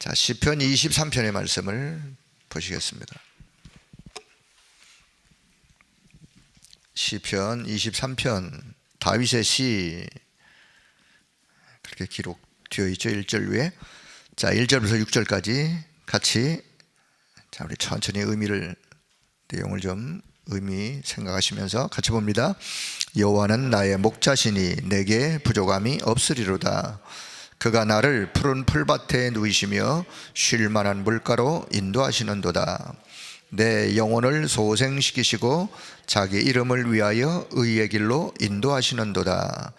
자, 시편 23편의 말씀을 보시겠습니다. 시편 23편 다윗의 시 그렇게 기록되어 있죠. 1절 위에. 자, 1절부터 6절까지 같이 우리 천천히 내용을 좀 생각하시면서 같이 봅니다. 여호와는 나의 목자시니 내게 부족함이 없으리로다. 그가 나를 푸른 풀밭에 누이시며 쉴 만한 물가로 인도하시는도다. 내 영혼을 소생시키시고 자기 이름을 위하여 의의 길로 인도하시는도다.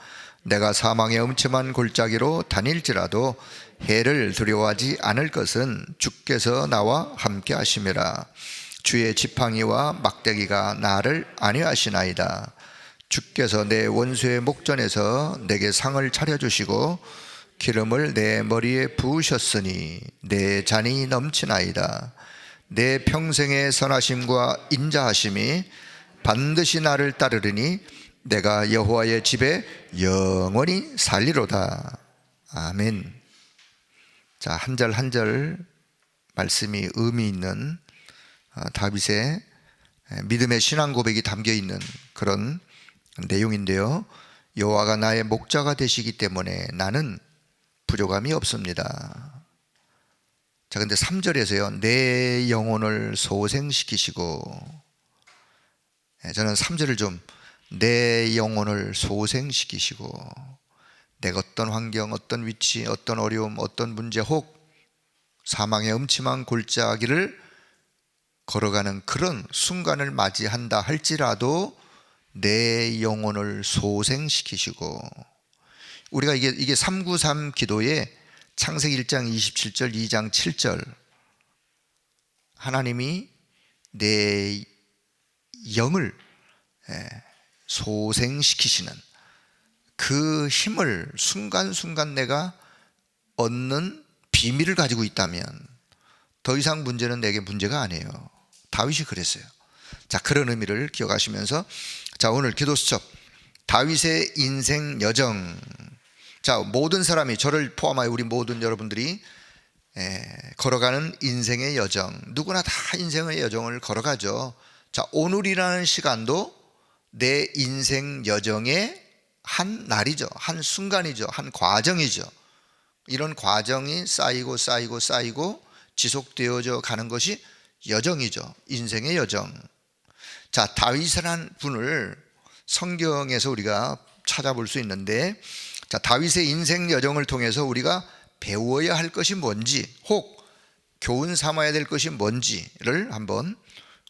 내가 사망의 음침한 골짜기로 다닐지라도 해를 두려워하지 않을 것은 주께서 나와 함께 하심이라. 주의 지팡이와 막대기가 나를 안위하시나이다. 주께서 내 원수의 목전에서 내게 상을 차려주시고 기름을 내 머리에 부으셨으니 내 잔이 넘치나이다. 내 평생의 선하심과 인자하심이 반드시 나를 따르리니 내가 여호와의 집에 영원히 살리로다. 아멘. 자, 한 절 한 절 말씀이 의미 있는 다윗의 믿음의 신앙 고백이 담겨 있는 그런 내용인데요. 여호와가 나의 목자가 되시기 때문에 나는 부족함이 없습니다. 자, 근데 3절에서요, 내 영혼을 소생시키시고, 저는 3절을 좀 내 영혼을 소생시키시고, 내가 어떤 환경, 어떤 위치, 어떤 어려움, 어떤 문제, 혹 사망의 음침한 골짜기를 걸어가는 그런 순간을 맞이한다 할지라도 내 영혼을 소생시키시고, 우리가 이게 393 기도에 창세기 1장 27절, 2장 7절 하나님이 내 영을 소생시키시는 그 힘을 순간순간 내가 얻는 비밀을 가지고 있다면 더 이상 문제는 내게 문제가 아니에요. 다윗이 그랬어요. 자, 그런 의미를 기억하시면서, 자, 오늘 기도 수첩 다윗의 인생 여정. 자, 모든 사람이, 저를 포함하여 우리 모든 여러분들이 걸어가는 인생의 여정, 누구나 다 인생의 여정을 걸어가죠. 자, 오늘이라는 시간도 내 인생 여정의 한 날이죠. 한 순간이죠. 한 과정이죠. 이런 과정이 쌓이고 지속되어져 가는 것이 여정이죠. 인생의 여정. 자, 다윗이라는 분을 성경에서 우리가 찾아볼 수 있는데, 자, 다윗의 인생 여정을 통해서 우리가 배워야 할 것이 뭔지, 혹 교훈 삼아야 될 것이 뭔지를 한번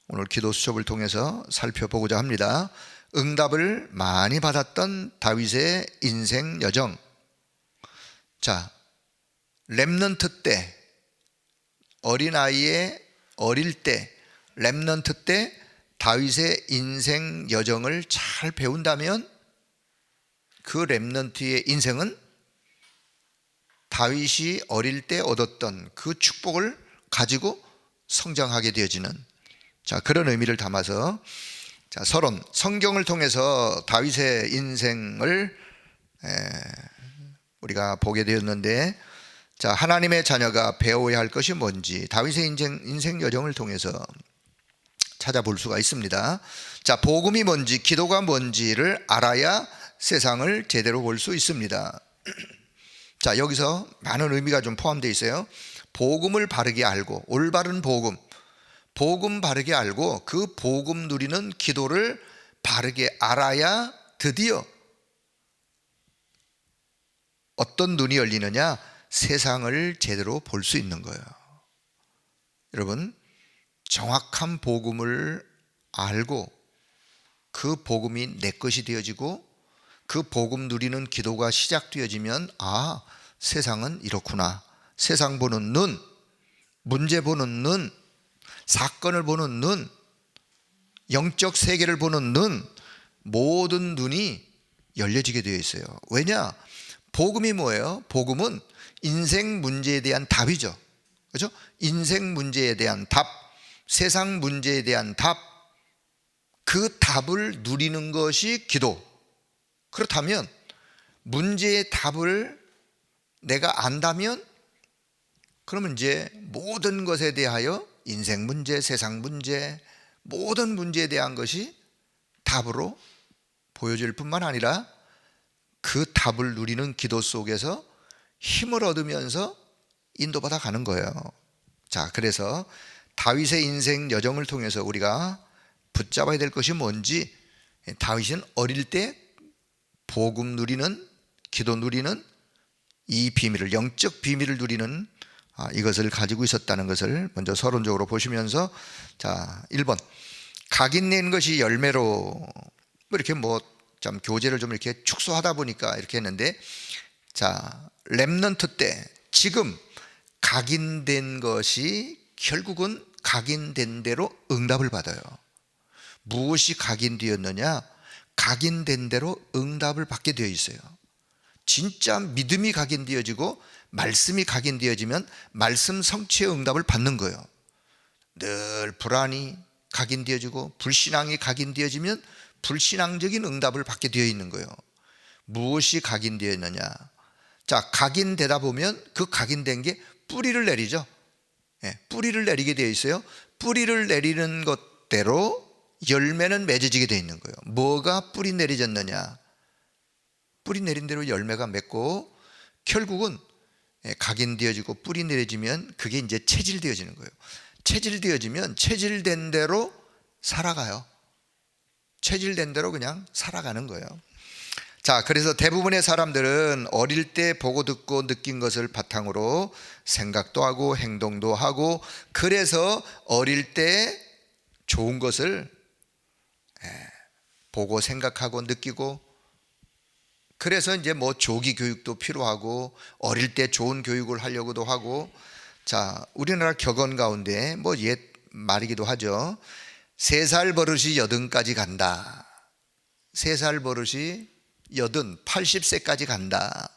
오늘 기도 수첩을 통해서 살펴보고자 합니다. 응답을 많이 받았던 다윗의 인생 여정. 자, 렘넌트 때, 어릴 때, 렘넌트 때 다윗의 인생 여정을 잘 배운다면 그 렘넌트의 인생은 다윗이 어릴 때 얻었던 그 축복을 가지고 성장하게 되어지는, 자, 그런 의미를 담아서, 자, 서론, 성경을 통해서 다윗의 인생을 우리가 보게 되었는데, 자, 하나님의 자녀가 배워야 할 것이 뭔지 다윗의 인생 여정을 통해서 찾아볼 수가 있습니다. 자, 복음이 뭔지, 기도가 뭔지를 알아야 세상을 제대로 볼 수 있습니다. 자, 여기서 많은 의미가 좀 포함되어 있어요. 복음을 바르게 알고, 올바른 복음 바르게 알고 그 복음 누리는 기도를 바르게 알아야 드디어 어떤 눈이 열리느냐? 세상을 제대로 볼 수 있는 거예요. 여러분, 정확한 복음을 알고 그 복음이 내 것이 되어지고 그 복음 누리는 기도가 시작되어지면, 아, 세상은 이렇구나. 세상 보는 눈, 문제 보는 눈, 사건을 보는 눈, 영적 세계를 보는 눈, 모든 눈이 열려지게 되어 있어요. 왜냐? 복음이 뭐예요? 복음은 인생 문제에 대한 답이죠. 그렇죠? 인생 문제에 대한 답, 세상 문제에 대한 답, 그 답을 누리는 것이 기도. 그렇다면 문제의 답을 내가 안다면 그러면 이제 모든 것에 대하여 인생 문제, 세상 문제, 모든 문제에 대한 것이 답으로 보여질 뿐만 아니라 그 답을 누리는 기도 속에서 힘을 얻으면서 인도받아 가는 거예요. 자, 그래서 다윗의 인생 여정을 통해서 우리가 붙잡아야 될 것이 뭔지, 다윗은 어릴 때 복음 누리는, 기도 누리는 이 비밀을, 영적 비밀을 누리는 이것을 가지고 있었다는 것을 먼저 서론적으로 보시면서, 자, 1번 각인 낸 것이 열매로, 이렇게 좀 교재를 좀 이렇게 축소하다 보니까 이렇게 했는데, 자, 렘넌트 때 지금 각인된 것이 결국은 각인된 대로 응답을 받아요. 무엇이 각인되었느냐? 각인된 대로 응답을 받게 되어 있어요. 진짜 믿음이 각인되어지고 말씀이 각인되어지면 말씀 성취의 응답을 받는 거예요. 늘 불안이 각인되어지고 불신앙이 각인되어지면 불신앙적인 응답을 받게 되어 있는 거예요. 무엇이 각인되었느냐? 자, 각인되다 보면 그 각인된 게 뿌리를 내리죠. 뿌리를 내리게 되어 있어요. 뿌리를 내리는 것대로 열매는 맺어지게 되어 있는 거예요. 뭐가 뿌리 내리졌느냐? 뿌리 내린 대로 열매가 맺고, 결국은 각인되어지고 뿌리 내려지면 그게 이제 체질되어지는 거예요. 체질되어지면 체질된 대로 살아가요. 체질된 대로 그냥 살아가는 거예요. 자, 그래서 대부분의 사람들은 어릴 때 보고 듣고 느낀 것을 바탕으로 생각도 하고 행동도 하고, 그래서 어릴 때 좋은 것을 보고 생각하고 느끼고, 그래서 이제 조기 교육도 필요하고 어릴 때 좋은 교육을 하려고도 하고. 자, 우리나라 격언 가운데 옛 말이기도 하죠. 3살 버릇이 80까지 간다. 3살 버릇이 80세까지 간다.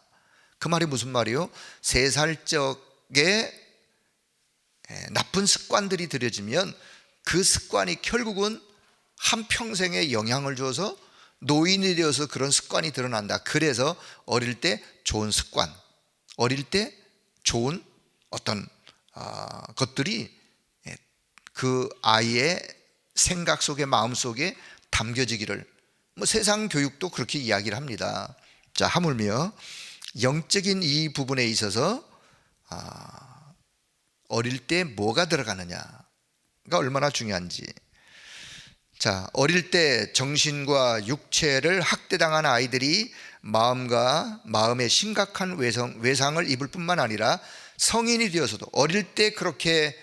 그 말이 무슨 말이요? 3살 적에 나쁜 습관들이 들여지면 그 습관이 결국은 한평생에 영향을 줘서 노인이 되어서 그런 습관이 드러난다. 그래서 어릴 때 좋은 습관, 어릴 때 좋은 어떤 것들이 그 아이의 생각 속에, 마음 속에 담겨지기를, 세상 교육도 그렇게 이야기를 합니다. 자, 하물며 영적인 이 부분에 있어서 어릴 때 뭐가 들어가느냐가 얼마나 중요한지. 자, 어릴 때 정신과 육체를 학대당한 아이들이 마음에 심각한 외상을 입을 뿐만 아니라 성인이 되어서도 어릴 때 그렇게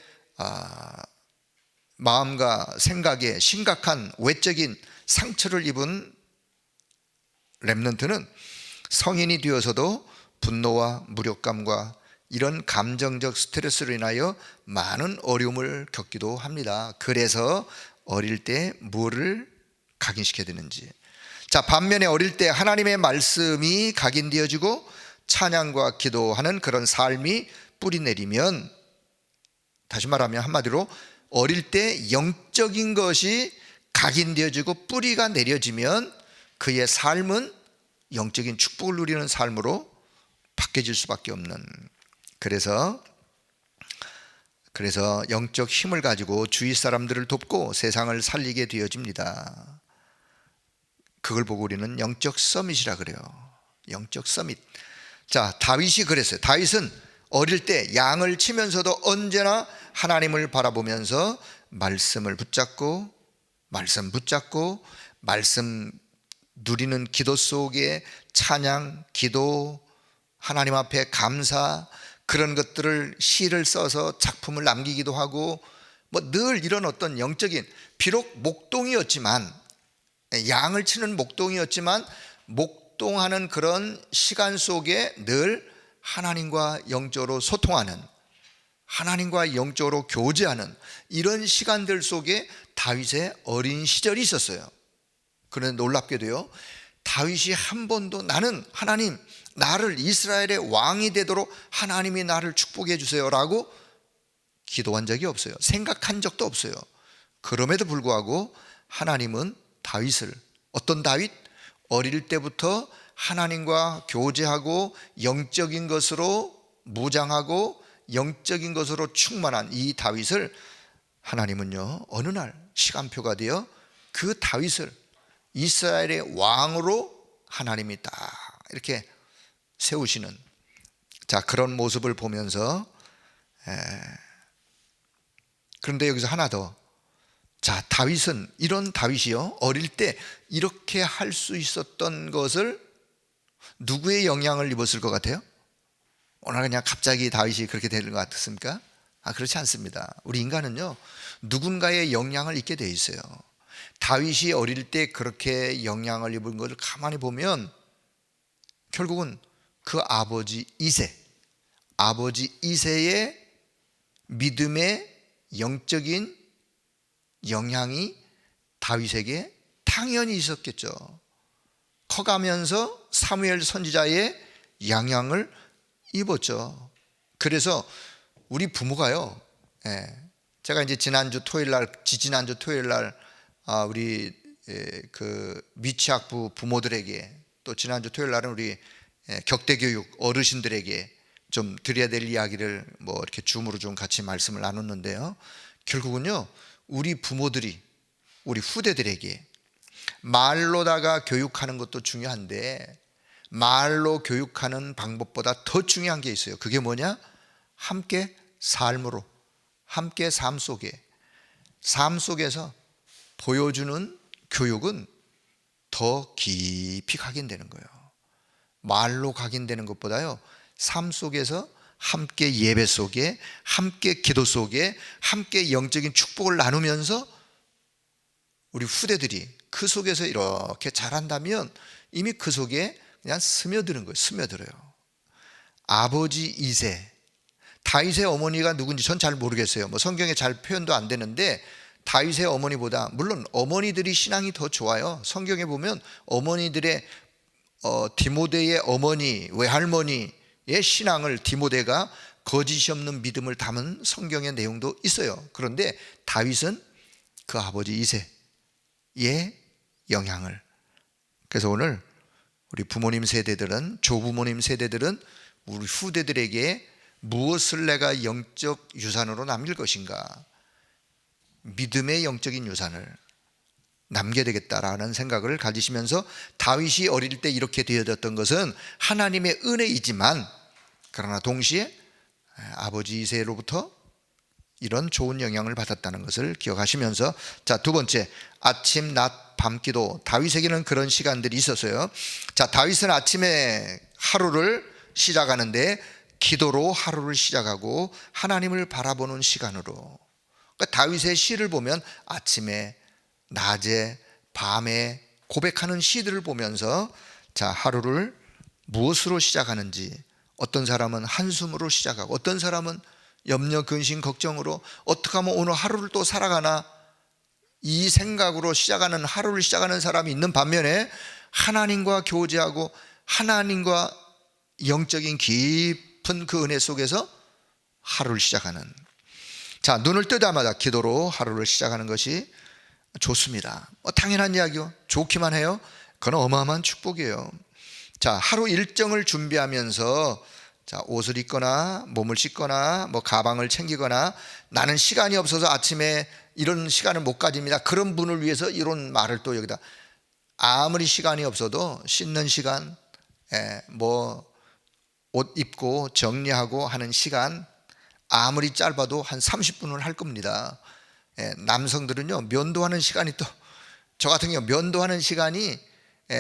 마음과 생각에 심각한 외적인 상처를 입은 렘넌트는 성인이 되어서도 분노와 무력감과 이런 감정적 스트레스로 인하여 많은 어려움을 겪기도 합니다. 그래서 어릴 때 뭐를 각인시켜야 되는지. 자, 반면에 어릴 때 하나님의 말씀이 각인되어지고 찬양과 기도하는 그런 삶이 뿌리 내리면, 다시 말하면 한마디로 어릴 때 영적인 것이 각인되어지고 뿌리가 내려지면 그의 삶은 영적인 축복을 누리는 삶으로 바뀌어질 수밖에 없는, 그래서 영적 힘을 가지고 주위 사람들을 돕고 세상을 살리게 되어집니다. 그걸 보고 우리는 영적 서밋이라 그래요. 영적 서밋. 자, 다윗이 그랬어요. 다윗은 어릴 때 양을 치면서도 언제나 하나님을 바라보면서 말씀을 붙잡고 말씀 누리는 기도 속에 찬양, 기도, 하나님 앞에 감사, 그런 것들을 시를 써서 작품을 남기기도 하고, 늘 이런 어떤 영적인, 비록 목동이었지만, 양을 치는 목동이었지만 목동하는 그런 시간 속에 늘 하나님과 영적으로 소통하는, 하나님과 영적으로 교제하는 이런 시간들 속에 다윗의 어린 시절이 있었어요. 그런데 놀랍게도요, 다윗이 한 번도 나는 하나님, 나를 이스라엘의 왕이 되도록 하나님이 나를 축복해 주세요 라고 기도한 적이 없어요. 생각한 적도 없어요. 그럼에도 불구하고 하나님은 다윗을, 어떤 다윗? 어릴 때부터 하나님과 교제하고 영적인 것으로 무장하고 영적인 것으로 충만한 이 다윗을 하나님은요, 어느 날 시간표가 되어 그 다윗을 이스라엘의 왕으로 하나님이 딱 이렇게 세우시는, 자, 그런 모습을 보면서, 그런데 여기서 하나 더, 자, 다윗은, 이런 다윗이요, 어릴 때 이렇게 할 수 있었던 것을 누구의 영향을 입었을 것 같아요? 오늘 그냥 갑자기 다윗이 그렇게 되는 것 같습니까? 그렇지 않습니다. 우리 인간은요, 누군가의 영향을 입게 돼 있어요. 다윗이 어릴 때 그렇게 영향을 입은 것을 가만히 보면 결국은 그 아버지 이새의 믿음의 영적인 영향이 다윗에게 당연히 있었겠죠. 커가면서 사무엘 선지자의 영향을 입었죠. 그래서 우리 부모가요, 제가 이제 지지난주 토요일 날 우리 그 미취학부 부모들에게, 또 지난주 토요일 날은 우리 격대교육 어르신들에게 좀 드려야 될 이야기를 뭐 이렇게 줌으로 좀 같이 말씀을 나눴는데요, 결국은요, 우리 부모들이 우리 후대들에게 말로다가 교육하는 것도 중요한데 말로 교육하는 방법보다 더 중요한 게 있어요. 그게 뭐냐? 함께 삶으로, 함께 삶 속에서 보여주는 교육은 더 깊이 각인되는 거예요. 말로 각인되는 것보다요, 삶 속에서 함께 예배 속에, 함께 기도 속에, 함께 영적인 축복을 나누면서 우리 후대들이 그 속에서 이렇게 자란다면 이미 그 속에 그냥 스며드는 거예요. 스며들어요. 아버지 이새, 다윗의 어머니가 누군지 전 잘 모르겠어요. 뭐 성경에 잘 표현도 안 되는데 다윗의 어머니보다, 물론 어머니들이 신앙이 더 좋아요. 성경에 보면 어머니들의 디모데의 어머니, 외할머니의 신앙을, 디모데가 거짓이 없는 믿음을 담은 성경의 내용도 있어요. 그런데 다윗은 그 아버지 이새의 영향을, 그래서 오늘 우리 부모님 세대들은, 조부모님 세대들은 우리 후대들에게 무엇을 내가 영적 유산으로 남길 것인가, 믿음의 영적인 유산을 남겨야 되겠다라는 생각을 가지시면서, 다윗이 어릴 때 이렇게 되어졌던 것은 하나님의 은혜이지만 그러나 동시에 아버지 이새로부터 이런 좋은 영향을 받았다는 것을 기억하시면서, 자, 두 번째, 아침, 낮, 밤기도. 다윗에게는 그런 시간들이 있었어요. 자, 다윗은 아침에 하루를 시작하는데 기도로 하루를 시작하고 하나님을 바라보는 시간으로, 그러니까 다윗의 시를 보면 아침에, 낮에, 밤에 고백하는 시들을 보면서, 자, 하루를 무엇으로 시작하는지, 어떤 사람은 한숨으로 시작하고 어떤 사람은 염려, 근심, 걱정으로 어떻게 하면 오늘 하루를 또 살아가나, 이 생각으로 시작하는, 하루를 시작하는 사람이 있는 반면에 하나님과 교제하고 하나님과 영적인 깊은 그 은혜 속에서 하루를 시작하는, 자, 눈을 뜨자마자 기도로 하루를 시작하는 것이 좋습니다. 당연한 이야기요. 좋기만 해요. 그건 어마어마한 축복이에요. 자, 하루 일정을 준비하면서, 자, 옷을 입거나 몸을 씻거나 뭐 가방을 챙기거나, 나는 시간이 없어서 아침에 이런 시간을 못 가집니다, 그런 분을 위해서 이런 말을 또 여기다, 아무리 시간이 없어도 씻는 시간, 뭐 옷 입고 정리하고 하는 시간, 아무리 짧아도 한 30분을 할 겁니다. 남성들은요, 면도하는 시간이, 또 저 같은 경우 면도하는 시간이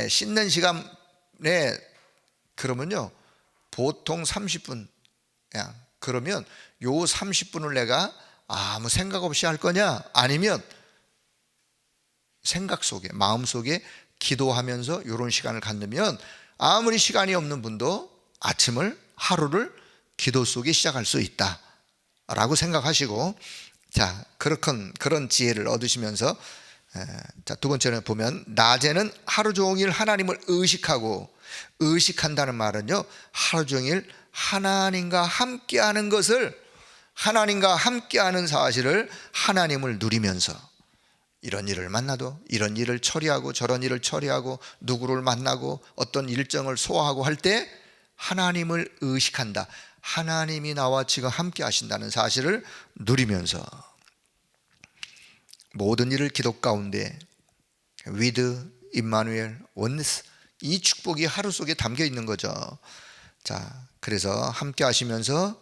씻는 시간에, 그러면요 보통 30분. 그러면 요 30분을 내가 아무 생각 없이 할 거냐, 아니면 생각 속에, 마음 속에 기도하면서 이런 시간을 갖으면 아무리 시간이 없는 분도 아침을, 하루를 기도 속에 시작할 수 있다 라고 생각하시고, 자, 그런 지혜를 얻으시면서, 자, 두 번째는 보면, 낮에는 하루 종일 하나님을 의식하고, 의식한다는 말은요, 하루 종일 하나님과 함께하는 것을, 하나님과 함께하는 사실을, 하나님을 누리면서 이런 일을 만나도 이런 일을 처리하고 저런 일을 처리하고 누구를 만나고 어떤 일정을 소화하고 할 때 하나님을 의식한다. 하나님이 나와 지금 함께 하신다는 사실을 누리면서 모든 일을 기도 가운데 with 임마누엘 원네스, 이 축복이 하루 속에 담겨 있는 거죠. 자, 그래서 함께 하시면서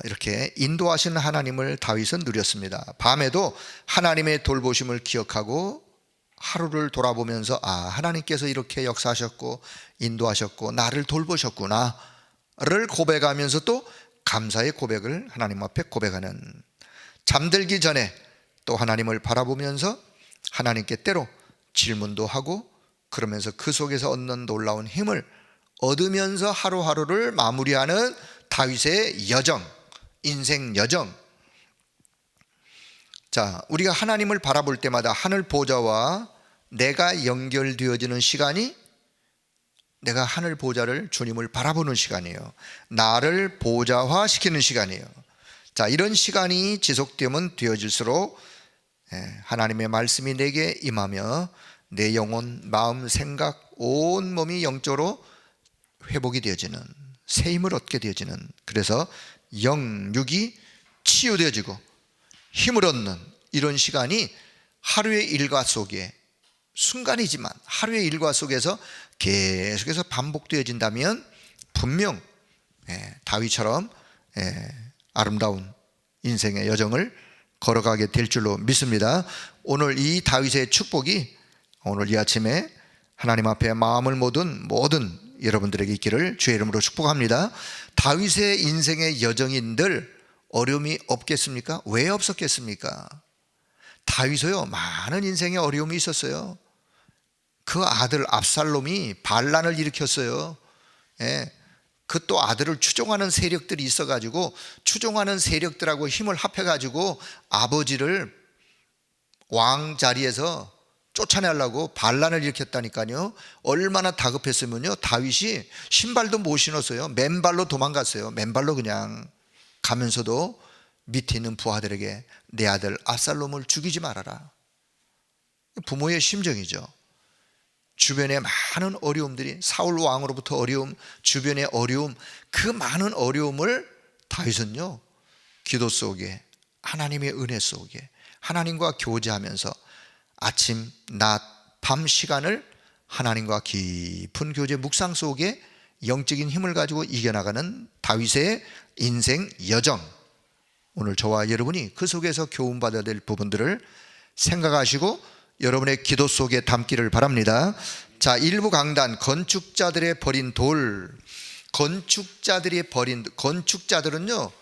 이렇게 인도하시는 하나님을 다윗은 누렸습니다. 밤에도 하나님의 돌보심을 기억하고 하루를 돌아보면서 하나님께서 이렇게 역사하셨고 인도하셨고 나를 돌보셨구나 를 고백하면서 또 감사의 고백을 하나님 앞에 고백하는, 잠들기 전에 또 하나님을 바라보면서 하나님께 때로 질문도 하고 그러면서 그 속에서 얻는 놀라운 힘을 얻으면서 하루하루를 마무리하는 다윗의 여정, 인생 여정. 자, 우리가 하나님을 바라볼 때마다 하늘 보좌와 내가 연결되어지는 시간이, 내가 하늘 보좌를, 주님을 바라보는 시간이에요. 나를 보좌화시키는 시간이에요. 자, 이런 시간이 지속되면 되어질수록 하나님의 말씀이 내게 임하며 내 영혼, 마음, 생각, 온 몸이 영적으로 회복이 되어지는, 새 힘을 얻게 되어지는, 그래서 영육이 치유되어지고 힘을 얻는 이런 시간이 하루의 일과 속에, 순간이지만 하루의 일과 속에서 계속해서 반복되어진다면 분명 다윗처럼 아름다운 인생의 여정을 걸어가게 될 줄로 믿습니다. 오늘 이 다윗의 축복이 오늘 이 아침에 하나님 앞에 마음을 모든 여러분들에게 있기를 주의 이름으로 축복합니다. 다윗의 인생의 여정인들 어려움이 없겠습니까? 왜 없었겠습니까? 다윗은요, 많은 인생의 어려움이 있었어요. 그 아들 압살롬이 반란을 일으켰어요. 그 또 아들을 추종하는 세력들이 있어가지고 추종하는 세력들하고 힘을 합해가지고 아버지를 왕 자리에서 쫓아내려고 반란을 일으켰다니까요. 얼마나 다급했으면요, 다윗이 신발도 못 신었어요. 맨발로 도망갔어요. 맨발로 그냥 가면서도 밑에 있는 부하들에게 내 아들 압살롬을 죽이지 말아라. 부모의 심정이죠. 주변에 많은 어려움들이, 사울 왕으로부터 어려움, 주변의 어려움, 그 많은 어려움을 다윗은요, 기도 속에, 하나님의 은혜 속에 하나님과 교제하면서 아침, 낮, 밤 시간을 하나님과 깊은 교제 묵상 속에 영적인 힘을 가지고 이겨나가는 다윗의 인생 여정, 오늘 저와 여러분이 그 속에서 교훈받아야 될 부분들을 생각하시고 여러분의 기도 속에 담기를 바랍니다. 자, 일부 강단, 건축자들의 버린 돌. 건축자들은요,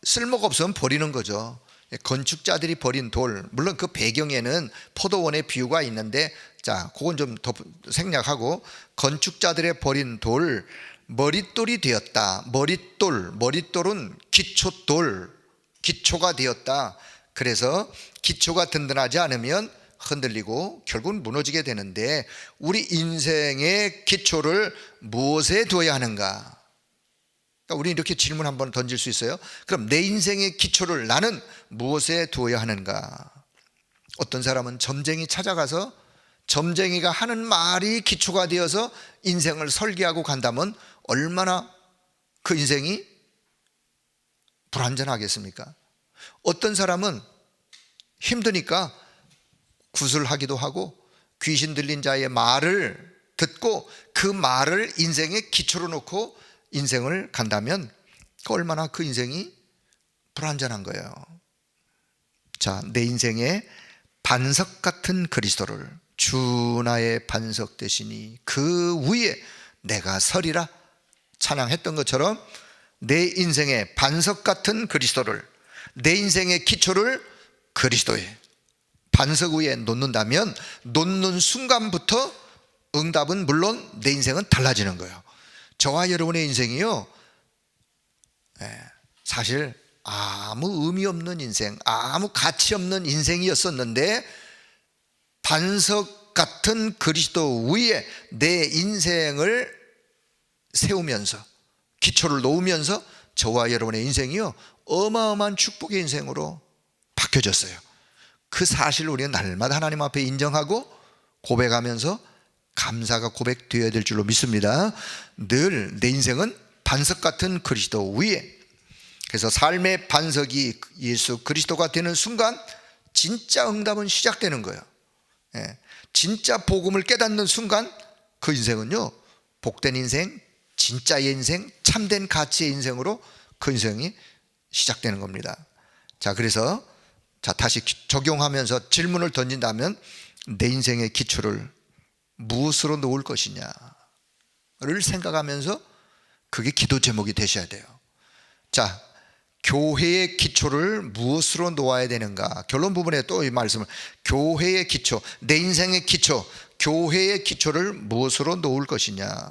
쓸모가 없으면 버리는 거죠. 건축자들이 버린 돌, 물론 그 배경에는 포도원의 비유가 있는데, 자, 그건 좀 더 생략하고, 건축자들의 버린 돌, 머릿돌이 되었다. 머릿돌은 기초가 되었다. 그래서 기초가 든든하지 않으면 흔들리고 결국은 무너지게 되는데, 우리 인생의 기초를 무엇에 두어야 하는가? 그러니까 우리 이렇게 질문 한번 던질 수 있어요. 그럼 내 인생의 기초를 나는 무엇에 두어야 하는가? 어떤 사람은 점쟁이 찾아가서 점쟁이가 하는 말이 기초가 되어서 인생을 설계하고 간다면 얼마나 그 인생이 불완전하겠습니까? 어떤 사람은 힘드니까 구슬하기도 하고 귀신 들린 자의 말을 듣고 그 말을 인생의 기초로 놓고 인생을 간다면 얼마나 그 인생이 불완전한 거예요. 자, 내 인생의 반석 같은 그리스도를, 주 나의 반석 되시니 그 위에 내가 서리라 찬양했던 것처럼 내 인생의 반석 같은 그리스도를, 내 인생의 기초를 그리스도의 반석 위에 놓는다면 놓는 순간부터 응답은 물론 내 인생은 달라지는 거예요. 저와 여러분의 인생이요, 사실 아무 의미 없는 인생, 아무 가치 없는 인생이었었는데 반석 같은 그리스도 위에 내 인생을 세우면서 기초를 놓으면서 저와 여러분의 인생이요, 어마어마한 축복의 인생으로 바뀌어졌어요. 그 사실을 우리는 날마다 하나님 앞에 인정하고 고백하면서 감사가 고백되어야 될 줄로 믿습니다. 늘 내 인생은 반석 같은 그리스도 위에, 그래서 삶의 반석이 예수 그리스도가 되는 순간 진짜 응답은 시작되는 거예요. 진짜 복음을 깨닫는 순간 그 인생은요, 복된 인생, 진짜의 인생, 참된 가치의 인생으로 그 인생이 시작되는 겁니다. 자, 그래서 다시 적용하면서 질문을 던진다면 내 인생의 기초를 무엇으로 놓을 것이냐를 생각하면서 그게 기도 제목이 되셔야 돼요. 자, 교회의 기초를 무엇으로 놓아야 되는가? 결론 부분에 또 이 말씀을, 교회의 기초, 내 인생의 기초, 교회의 기초를 무엇으로 놓을 것이냐?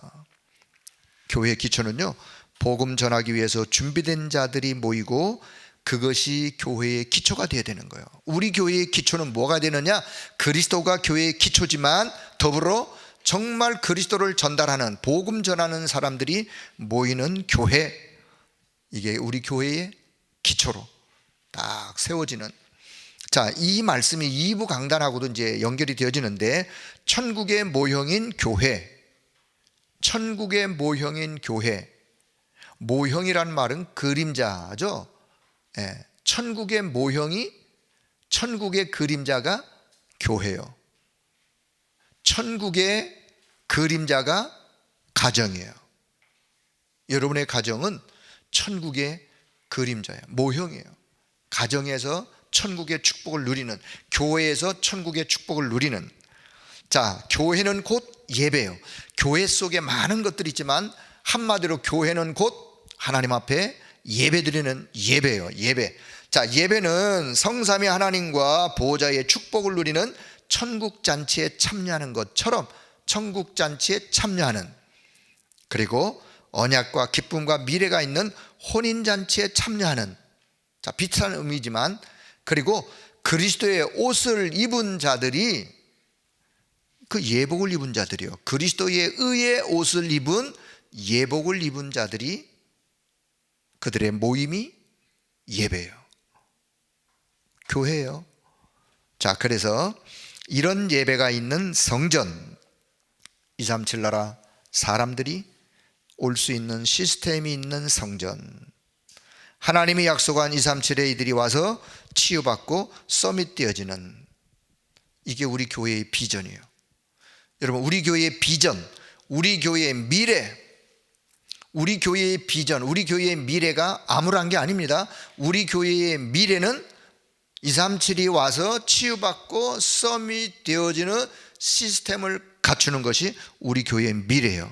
교회의 기초는요, 복음 전하기 위해서 준비된 자들이 모이고 그것이 교회의 기초가 되어야 되는 거예요. 우리 교회의 기초는 뭐가 되느냐? 그리스도가 교회의 기초지만 더불어 정말 그리스도를 전달하는, 복음 전하는 사람들이 모이는 교회, 이게 우리 교회의 기초로 딱 세워지는. 자, 이 말씀이 2부 강단하고도 이제 연결이 되어지는데, 천국의 모형인 교회, 천국의 모형인 교회, 모형이란 말은 그림자죠. 천국의 모형이, 천국의 그림자가 교회요. 천국의 그림자가 가정이에요. 여러분의 가정은 천국의 그림자예요. 모형이에요. 가정에서 천국의 축복을 누리는, 교회에서 천국의 축복을 누리는. 자, 교회는 곧 예배예요. 교회 속에 많은 것들이 있지만 한마디로 교회는 곧 하나님 앞에 예배드리는 예배예요. 예배. 자, 예배는 성삼위 하나님과 보호자의 축복을 누리는 천국 잔치에 참여하는 것처럼 천국 잔치에 참여하는, 그리고 언약과 기쁨과 미래가 있는 혼인잔치에 참여하는, 자, 비슷한 의미지만, 그리고 그리스도의 옷을 입은 자들이, 그 예복을 입은 자들이요, 그리스도의 의의 옷을 입은 예복을 입은 자들이, 그들의 모임이 예배예요. 교회예요. 자, 그래서 이런 예배가 있는 성전, 237 나라 사람들이 올 수 있는 시스템이 있는 성전, 하나님이 약속한 237에 이들이 와서 치유받고 서밋되어지는, 이게 우리 교회의 비전이에요. 여러분, 우리 교회의 비전, 우리 교회의 미래, 우리 교회의 비전, 우리 교회의 미래가 암울한 게 아닙니다. 우리 교회의 미래는 237이 와서 치유받고 서밋되어지는 시스템을 갖추는 것이 우리 교회의 미래예요.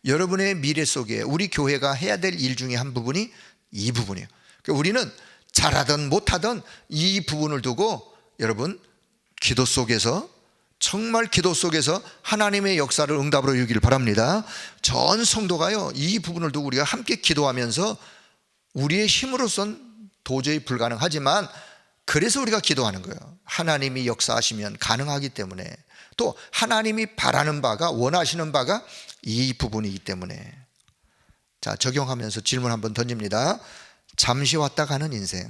여러분의 미래 속에 우리 교회가 해야 될 일 중에 한 부분이 이 부분이에요. 그러니까 우리는 잘하든 못하든 이 부분을 두고 여러분, 기도 속에서, 정말 기도 속에서 하나님의 역사를 응답으로 이루기를 바랍니다. 전 성도가요, 이 부분을 두고 우리가 함께 기도하면서, 우리의 힘으로선 도저히 불가능하지만 그래서 우리가 기도하는 거예요. 하나님이 역사하시면 가능하기 때문에, 또 하나님이 바라는 바가, 원하시는 바가 이 부분이기 때문에. 자, 적용하면서 질문 한번 던집니다. 잠시 왔다 가는 인생,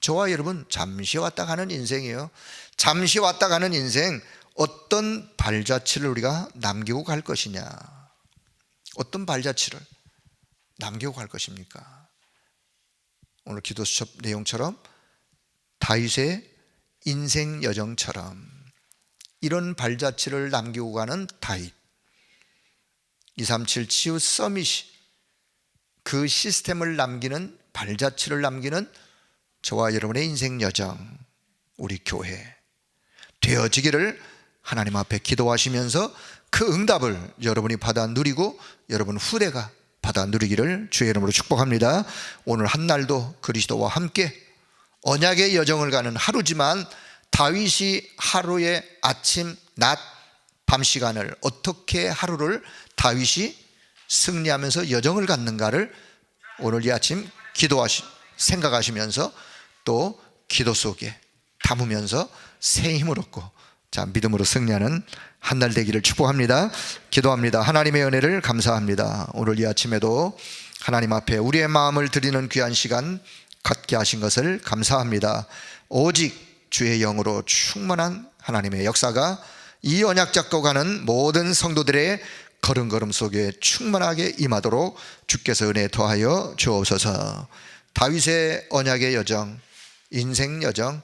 저와 여러분 잠시 왔다 가는 인생이에요. 잠시 왔다 가는 인생, 어떤 발자취를 우리가 남기고 갈 것이냐, 어떤 발자취를 남기고 갈 것입니까? 오늘 기도 수첩 내용처럼 다윗의 인생 여정처럼 이런 발자취를 남기고 가는 다윗, 237 치유 서밋이 그 시스템을 남기는, 발자취를 남기는 저와 여러분의 인생 여정, 우리 교회 되어지기를 하나님 앞에 기도하시면서 그 응답을 여러분이 받아 누리고 여러분 후대가 받아 누리기를 주의 이름으로 축복합니다. 오늘 한 날도 그리스도와 함께 언약의 여정을 가는 하루지만, 다윗이 하루의 아침, 낮, 밤 시간을 어떻게 하루를 다윗이 승리하면서 여정을 갖는가를 오늘 이 아침 생각하시면서 또 기도 속에 담으면서 새 힘을 얻고, 자, 믿음으로 승리하는 한 날 되기를 축복합니다. 기도합니다. 하나님의 은혜를 감사합니다. 오늘 이 아침에도 하나님 앞에 우리의 마음을 드리는 귀한 시간 갖게 하신 것을 감사합니다. 오직 주의 영으로 충만한 하나님의 역사가 이 언약 잡고 가는 모든 성도들의 걸음걸음 속에 충만하게 임하도록 주께서 은혜 더하여 주옵소서. 다윗의 언약의 여정, 인생 여정,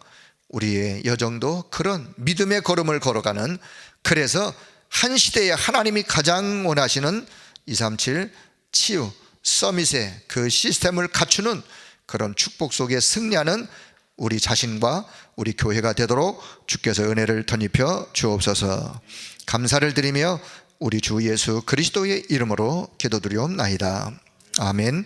우리의 여정도 그런 믿음의 걸음을 걸어가는, 그래서 한 시대에 하나님이 가장 원하시는 237 치유 서밋의 그 시스템을 갖추는 그런 축복 속에 승리하는 우리 자신과 우리 교회가 되도록 주께서 은혜를 덧입혀 주옵소서. 감사를 드리며 우리 주 예수 그리스도의 이름으로 기도드리옵나이다. 아멘.